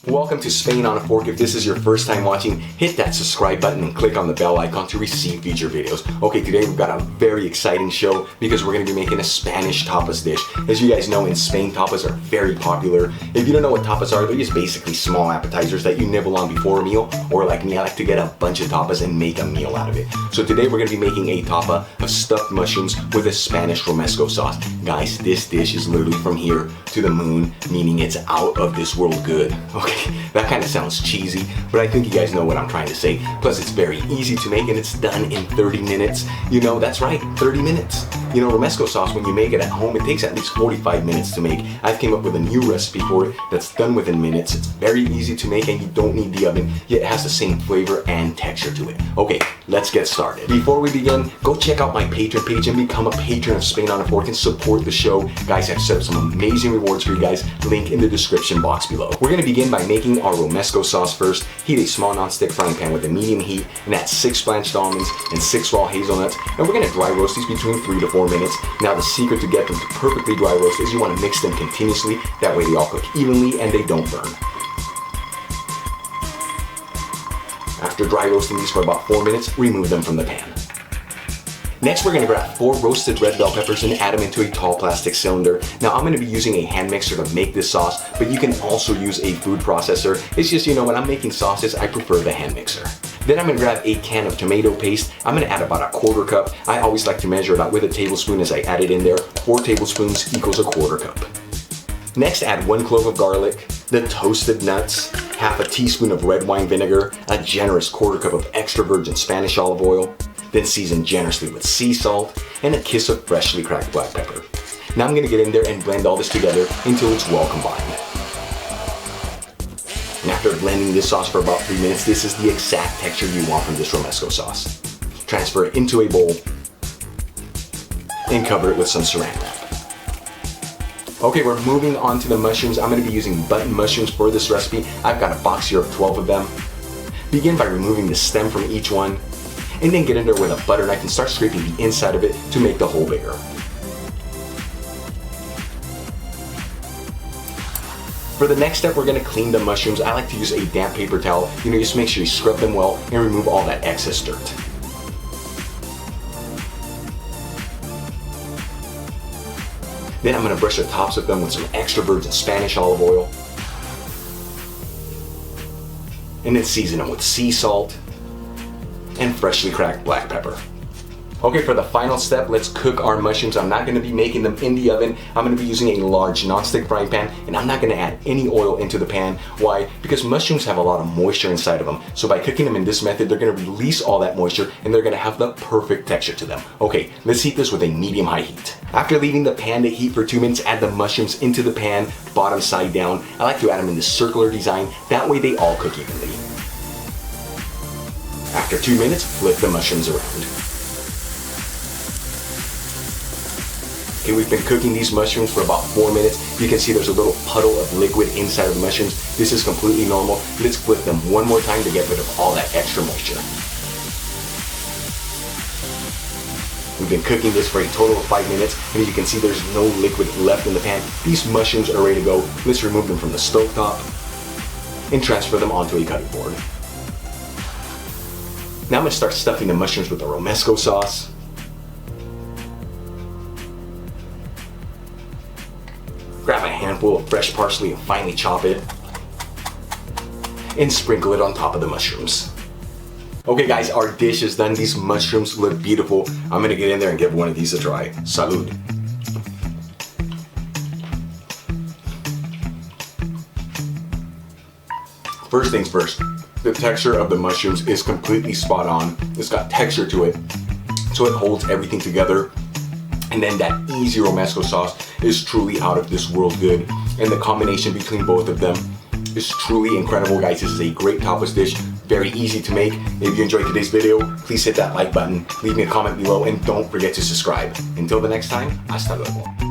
Welcome to Spain on a Fork. If this is your first time watching, hit that subscribe button and click on the bell icon to receive future videos. Okay, today we've got a very exciting show because we're going to be making a Spanish tapas dish. As you guys know, in Spain, tapas are very popular. If you don't know what tapas are, they're just basically small appetizers that you nibble on before a meal, or like me, I like to get a bunch of tapas and make a meal out of it. So today we're going to be making a tapa of stuffed mushrooms with a Spanish Romesco sauce. Guys, this dish is literally from here to the moon, meaning it's out of this world good. Okay. That kind of sounds cheesy, but I think you guys know what I'm trying to say. Plus, it's very easy to make and it's done in 30 minutes. You know, that's right, 30 minutes. You know, Romesco sauce, when you make it at home, it takes at least 45 minutes to make. I've came up with a new recipe for it that's done within minutes. It's very easy to make and you don't need the oven, yet it has the same flavor and texture to it. Okay, let's get started. Before we begin, go check out my Patreon page and become a patron of Spain on a Fork and support the show. Guys, I've set up some amazing rewards for you guys. Link in the description box below. We're gonna begin by making our Romesco sauce first. Heat a small non-stick frying pan with a medium heat and add 6 blanched almonds and 6 raw hazelnuts, and we're gonna dry roast these between 3 to 4 minutes. Now the secret to get them to perfectly dry roast is you wanna mix them continuously, that way they all cook evenly and they don't burn. After dry roasting these for about 4 minutes, remove them from the pan. Next, we're gonna grab 4 roasted red bell peppers and add them into a tall plastic cylinder. Now, I'm gonna be using a hand mixer to make this sauce, but you can also use a food processor. It's just, you know, when I'm making sauces, I prefer the hand mixer. Then I'm gonna grab a can of tomato paste. I'm gonna add about a 1/4 cup. I always like to measure it out with a tablespoon as I add it in there. 4 tablespoons equals a 1/4 cup. Next, add 1 clove of garlic, the toasted nuts, half a teaspoon of red wine vinegar, a generous 1/4 cup of extra virgin Spanish olive oil, then season generously with sea salt and a kiss of freshly cracked black pepper. Now I'm gonna get in there and blend all this together until it's well combined. And after blending this sauce for about 3 minutes, this is the exact texture you want from this Romesco sauce. Transfer it into a bowl and cover it with some saran wrap. Okay, we're moving on to the mushrooms. I'm gonna be using button mushrooms for this recipe. I've got a box here of 12 of them. Begin by removing the stem from each one, and then get in there with a butter knife and start scraping the inside of it to make the hole bigger. For the next step, we're gonna clean the mushrooms. I like to use a damp paper towel. You know, just make sure you scrub them well and remove all that excess dirt. Then I'm gonna brush the tops of them with some extra virgin Spanish olive oil. And then season them with sea salt and freshly cracked black pepper. Okay, for the final step, let's cook our mushrooms. I'm not gonna be making them in the oven. I'm gonna be using a large non-stick frying pan, and I'm not gonna add any oil into the pan. Why? Because mushrooms have a lot of moisture inside of them. So by cooking them in this method, they're gonna release all that moisture and they're gonna have the perfect texture to them. Okay, let's heat this with a medium-high heat. After leaving the pan to heat for 2 minutes, add the mushrooms into the pan, bottom side down. I like to add them in this circular design. That way they all cook evenly. After 2 minutes, flip the mushrooms around. Okay, we've been cooking these mushrooms for about 4 minutes. You can see there's a little puddle of liquid inside of the mushrooms. This is completely normal. Let's flip them one more time to get rid of all that extra moisture. We've been cooking this for a total of 5 minutes, and as you can see, there's no liquid left in the pan. These mushrooms are ready to go. Let's remove them from the stove top and transfer them onto a cutting board. Now I'm gonna start stuffing the mushrooms with the Romesco sauce. Grab a handful of fresh parsley and finely chop it. And sprinkle it on top of the mushrooms. Okay guys, our dish is done. These mushrooms look beautiful. I'm gonna get in there and give one of these a try. Salud. First things first. The texture of the mushrooms is completely spot on. It's got texture to it, so it holds everything together. And then that easy Romesco sauce is truly out of this world good. And the combination between both of them is truly incredible, guys. This is a great tapas dish, very easy to make. If you enjoyed today's video, please hit that like button, leave me a comment below, and don't forget to subscribe. Until the next time, hasta luego.